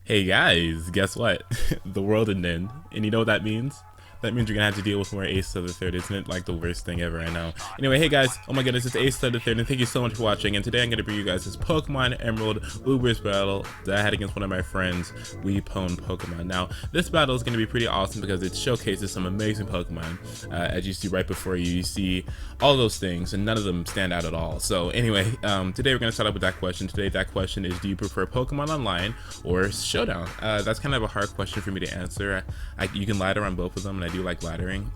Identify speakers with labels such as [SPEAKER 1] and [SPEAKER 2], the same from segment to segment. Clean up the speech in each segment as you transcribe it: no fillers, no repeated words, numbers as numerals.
[SPEAKER 1] Hey guys, guess what? The world ended. And you know what that means? That means you're gonna have to deal with more Ace to the Third. Isn't it like the worst thing ever? I know. Anyway, hey guys, oh my goodness, it's Ace to the Third, and thank you so much for watching. And today I'm gonna bring you guys this Pokemon Emerald Uber's battle that I had against one of my friends, WePwnPokemon. Now, this battle is gonna be pretty awesome because it showcases some amazing Pokemon. As you see right before you, you see all those things, and none of them stand out at all. So anyway, today we're gonna start off with that question. Today, that question is: do you prefer Pokemon Online or Showdown? That's kind of a hard question for me to answer. You can ladder on both of them, and I do like laddering.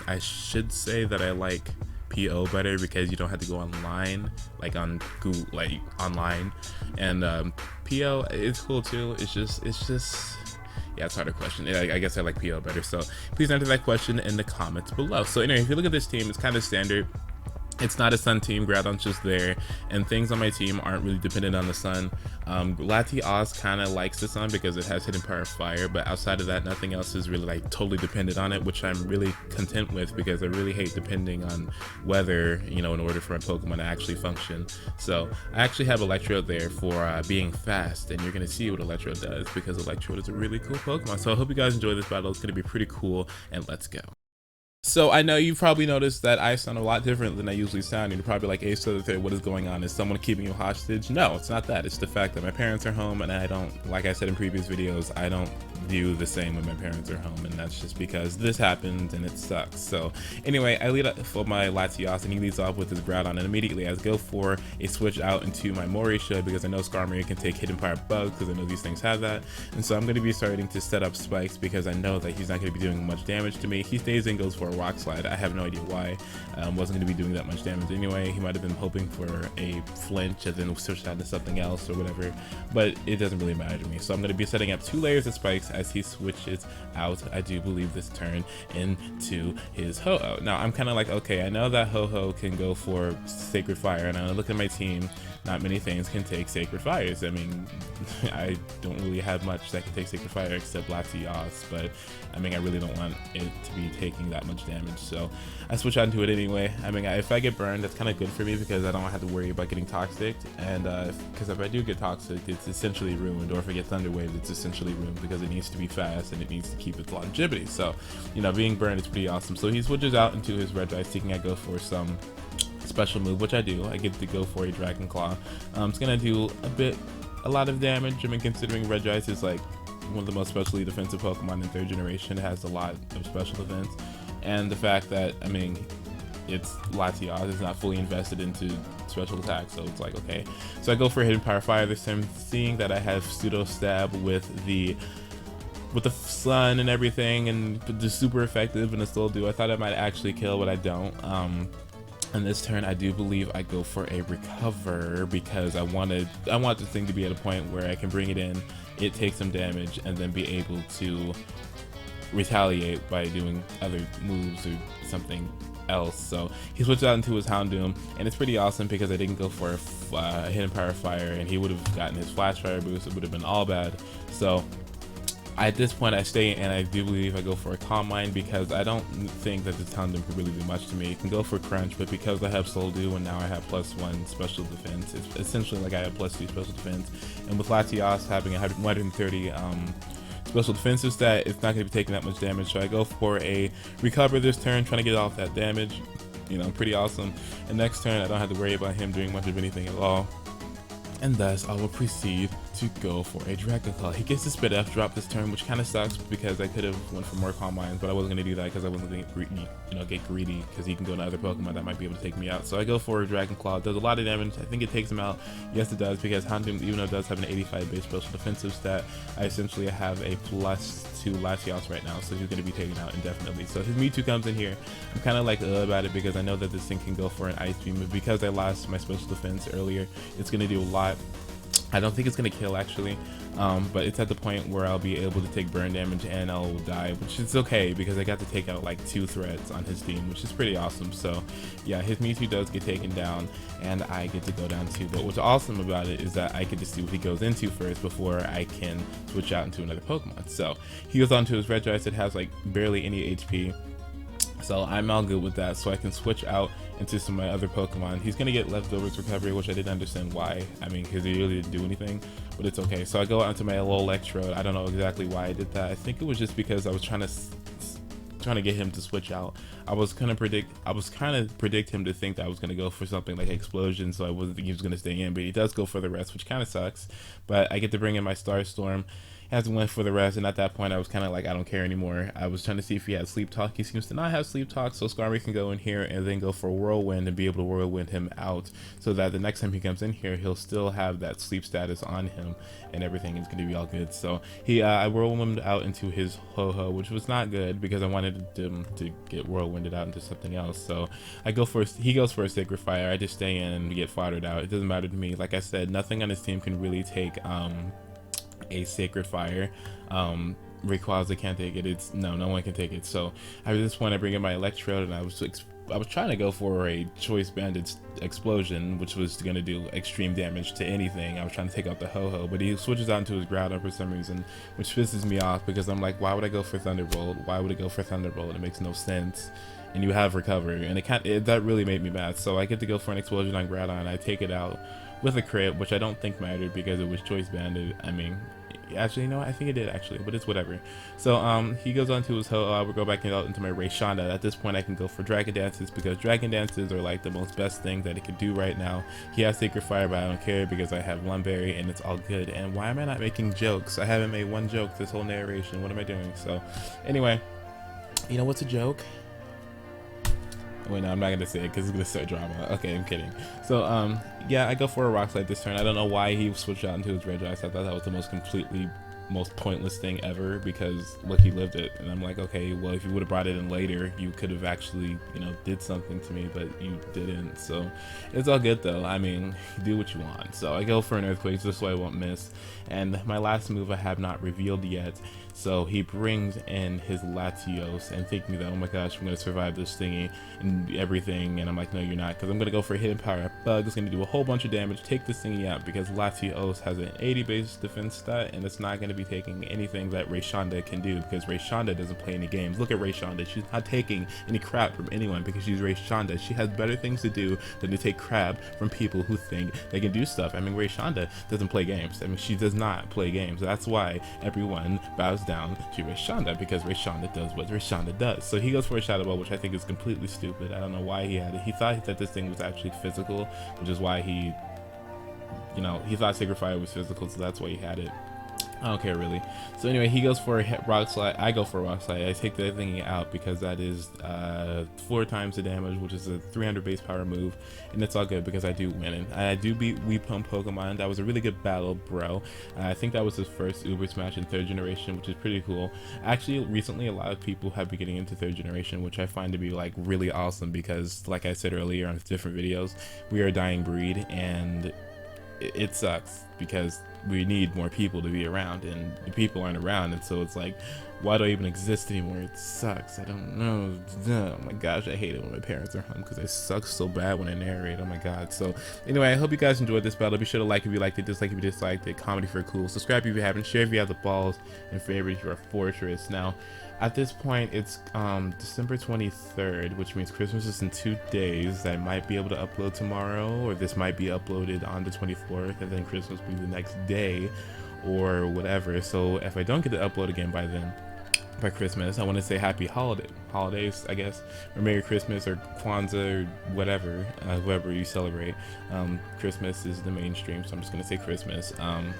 [SPEAKER 1] I should say that I like PO better because you don't have to go online, like on Google, like online, and PO is cool too. It's just yeah, it's a harder question. I guess I like PO better. So please answer that question in the comments below. So anyway, if you look at this team, it's kind of standard. It's not a sun team, Groudon's just there, and things on my team aren't really dependent on the sun. Latias kind of likes the sun because it has hidden power of fire, but outside of that, nothing else is really like totally dependent on it, which I'm really content with because I really hate depending on weather, you know, in order for my Pokemon to actually function. So I actually have Electrode there for being fast, and you're gonna see what Electrode does because Electrode is a really cool Pokemon. So I hope you guys enjoy this battle. It's gonna be pretty cool, and let's go. So I know you've probably noticed that I sound a lot different than I usually sound. You're probably like, Ace to the Third, what is going on? Is someone keeping you hostage? No, it's not that. It's the fact that my parents are home, and I don't, like I said in previous videos, I don't view the same when my parents are home, and that's just because this happened and it sucks. So anyway, I lead up for my Latios, and he leads off with his Groudon, and immediately I go for a switch out into my Morisha because I know Skarmory can take hidden power bugs because I know these things have that. And so I'm going to be starting to set up spikes because I know that he's not going to be doing much damage to me. He stays and goes for a rock slide. I have no idea why. Wasn't going to be doing that much damage anyway. He might have been hoping for a flinch and then switch out to something else or whatever, but it doesn't really matter to me. So I'm going to be setting up 2 layers of spikes as he switches out, I do believe, this turn into his Ho-Oh. Now I'm kind of like, okay, I know that Ho-Oh can go for Sacred Fire, and I look at my team, not many things can take Sacred Fires. I mean, I don't really have much that can take Sacred Fire except Latias, but I mean, I really don't want it to be taking that much damage, so I switch on to it anyway. I mean, if I get burned, that's kind of good for me because I don't have to worry about getting toxic, and because if I do get toxic, it's essentially ruined, or if I get Thunder Wave, it's essentially ruined because it needs to be fast and it needs to keep its longevity. So, you know, being burned is pretty awesome. So he switches out into his Regice, thinking I go for some special move, which I do. I get to go for a Dragon Claw. It's gonna do a lot of damage. I mean, considering Regice is like one of the most specially defensive Pokemon in 3rd generation, it has a lot of special defense, and the fact that, I mean, it's Latias is not fully invested into special attack, so it's like, okay. So I go for Hidden Power Fire this time, seeing that I have Pseudo Stab with the sun and everything, and the super effective, and it still do. I thought I might actually kill, but I don't. And this turn, I do believe I go for a recover because I want this thing to be at a point where I can bring it in, it takes some damage, and then be able to retaliate by doing other moves or something else. So he switched out into his Houndoom, and it's pretty awesome because I didn't go for a Hidden Power Fire, and he would have gotten his Flash Fire boost. It would have been all bad. So at this point, I stay, and I do believe I go for a Calm Mind because I don't think that this Houndoom can really do much to me. It can go for Crunch, but because I have Soul Dew and now I have +1 special defense, it's essentially like I have +2 special defense. And with Latias having a 130 special defensive stat, it's not going to be taking that much damage. So I go for a recover this turn, trying to get off that damage. You know, pretty awesome. And next turn, I don't have to worry about him doing much of anything at all. And thus, I will proceed to go for a Dragon Claw. He gets a Spit F drop this turn, which kind of sucks because I could have went for more Calm Minds, but I wasn't going to do that because I wasn't going to get greedy because he can go to other Pokemon that might be able to take me out. So I go for a Dragon Claw. It does a lot of damage. I think it takes him out. Yes, it does, because Houndoom, even though it does have an 85 base special defensive stat, I essentially have a +2 Latios right now, so he's going to be taken out indefinitely. So his Mewtwo comes in here. I'm kind of like about it because I know that this thing can go for an Ice Beam, but because I lost my special defense earlier, it's going to do a lot. I don't think it's going to kill actually, but it's at the point where I'll be able to take burn damage and I'll die, which is okay because I got to take out like 2 threats on his team, which is pretty awesome. So yeah, his Mewtwo does get taken down and I get to go down too, but what's awesome about it is that I get to see what he goes into first before I can switch out into another Pokemon. So he goes on to his Regice. It has like barely any HP. So I'm all good with that, so I can switch out into some of my other Pokemon. He's gonna get leftovers recovery, which I didn't understand why. I mean, because he really didn't do anything, but it's okay. So I go out into my little Electrode. I don't know exactly why I did that. I think it was just because I was trying to get him to switch out. I was kind of predict him to think that I was going to go for something like Explosion, so I wasn't thinking he was going to stay in, but he does go for the rest, which kind of sucks. But I get to bring in my Starstorm. He hasn't went for the rest, and at that point I was kind of like, I don't care anymore. I was trying to see if he had Sleep Talk. He seems to not have Sleep Talk, so Skarmory can go in here and then go for Whirlwind and be able to Whirlwind him out, so that the next time he comes in here, he'll still have that sleep status on him, and everything is going to be all good. So I Whirlwinded out into his Ho-Ho, which was not good because I wanted him to get Whirlwinded out into something else. So he goes for a Sacred Fire. I just stay in and get foddered out. It doesn't matter to me. Like I said, nothing on his team can really take a Sacred Fire. Rayquaza can't take it. No one can take it. So at this point, I bring in my Electrode, and I was trying to go for a Choice Banded Explosion, which was going to do extreme damage to anything. I was trying to take out the Ho-Ho, but he switches out into his Groudon for some reason, which pisses me off because I'm like, why would I go for Thunderbolt? Why would it go for Thunderbolt? It makes no sense. And you have recovery, and that really made me mad. So I get to go for an Explosion on Groudon. I take it out with a crit, which I don't think mattered because it was Choice Banded. I mean, actually, no, I think it did actually, but it's whatever. So he goes on to his Ho-Oh. I will go back out into my Rayquaza. At this point, I can go for Dragon Dances because Dragon Dances are like the most best thing that it could do right now. He has Sacred Fire, but I don't care because I have Lumberry and it's all good. And why am I not making jokes? I haven't made one joke this whole narration. What am I doing? So anyway, you know what's a joke? Wait, no, I'm not gonna say it because it's gonna start drama. Okay, I'm kidding. So yeah, I go for a Rock Slide this turn. I don't know why he switched out into his Regice. I thought that was the most pointless thing ever because look, he lived it, and I'm like, okay, well, if you would have brought it in later, you could have actually, you know, did something to me, but you didn't. So it's all good though. I mean, do what you want. So I go for an Earthquake just so I won't miss, and my last move I have not revealed yet. So he brings in his Latios and thinking that, oh my gosh, I'm going to survive this thingy and everything. And I'm like, no, you're not, because I'm going to go for a Hidden Power Up Bug. It's going to do a whole bunch of damage, take this thingy out because Latios has an 80 base defense stat, and it's not going to be taking anything that Rayquaza can do because Rayquaza doesn't play any games. Look at Rayquaza. She's not taking any crap from anyone because she's Rayquaza. She has better things to do than to take crap from people who think they can do stuff. I mean, Rayquaza doesn't play games. I mean, she does not play games. That's why everyone bows down to Rayquaza, because Rayquaza does what Rayquaza does. So he goes for a Shadow Ball, which I think is completely stupid. I don't know why he had it. He thought that this thing was actually physical, which is why he thought Sacred Fire was physical, so that's why he had it. I don't care really. So anyway, he goes for a Rock Slide. I go for a Rock Slide. I take the thing out because that is 4 times the damage, which is a 300 base power move, and it's all good because I do win. And I do beat WePwnPokemon. That was a really good battle, bro. I think that was his first Uber Smash in 3rd generation, which is pretty cool. Actually, recently a lot of people have been getting into 3rd generation, which I find to be like really awesome because, like I said earlier on different videos, we are a dying breed, and it sucks because we need more people to be around, and the people aren't around, and so it's like, why do I even exist anymore? It sucks. I don't know. Oh my gosh, I hate it when my parents are home because it sucks so bad when I narrate. Oh my god. So anyway, I hope you guys enjoyed this battle. Be sure to like if you liked it, dislike if you disliked it, comment if you're cool, subscribe if you haven't, share if you have the balls, and favorite if you're a fortress. Now at this point, it's December 23rd, which means Christmas is in 2 days. I might be able to upload tomorrow, or this might be uploaded on the 24th, and then Christmas will be the next day, or whatever. So if I don't get to upload again by Christmas, I want to say happy holidays, I guess, or Merry Christmas, or Kwanzaa, or whatever, whoever you celebrate. Christmas is the mainstream, so I'm just gonna say Christmas.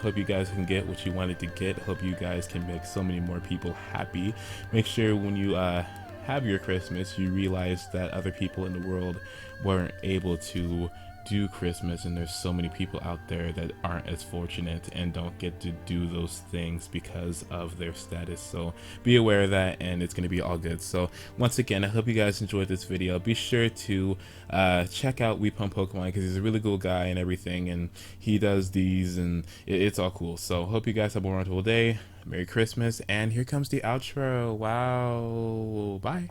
[SPEAKER 1] Hope you guys can get what you wanted to get. Hope you guys can make so many more people happy. Make sure when you have your Christmas, you realize that other people in the world weren't able to do Christmas, and there's so many people out there that aren't as fortunate and don't get to do those things because of their status. So be aware of that, and it's going to be all good. So once again, I hope you guys enjoyed this video. Be sure to check out WePwnPokemon because he's a really cool guy and everything, and he does these, and it's all cool. So hope you guys have a wonderful day. Merry Christmas, and here comes the outro. Wow, bye.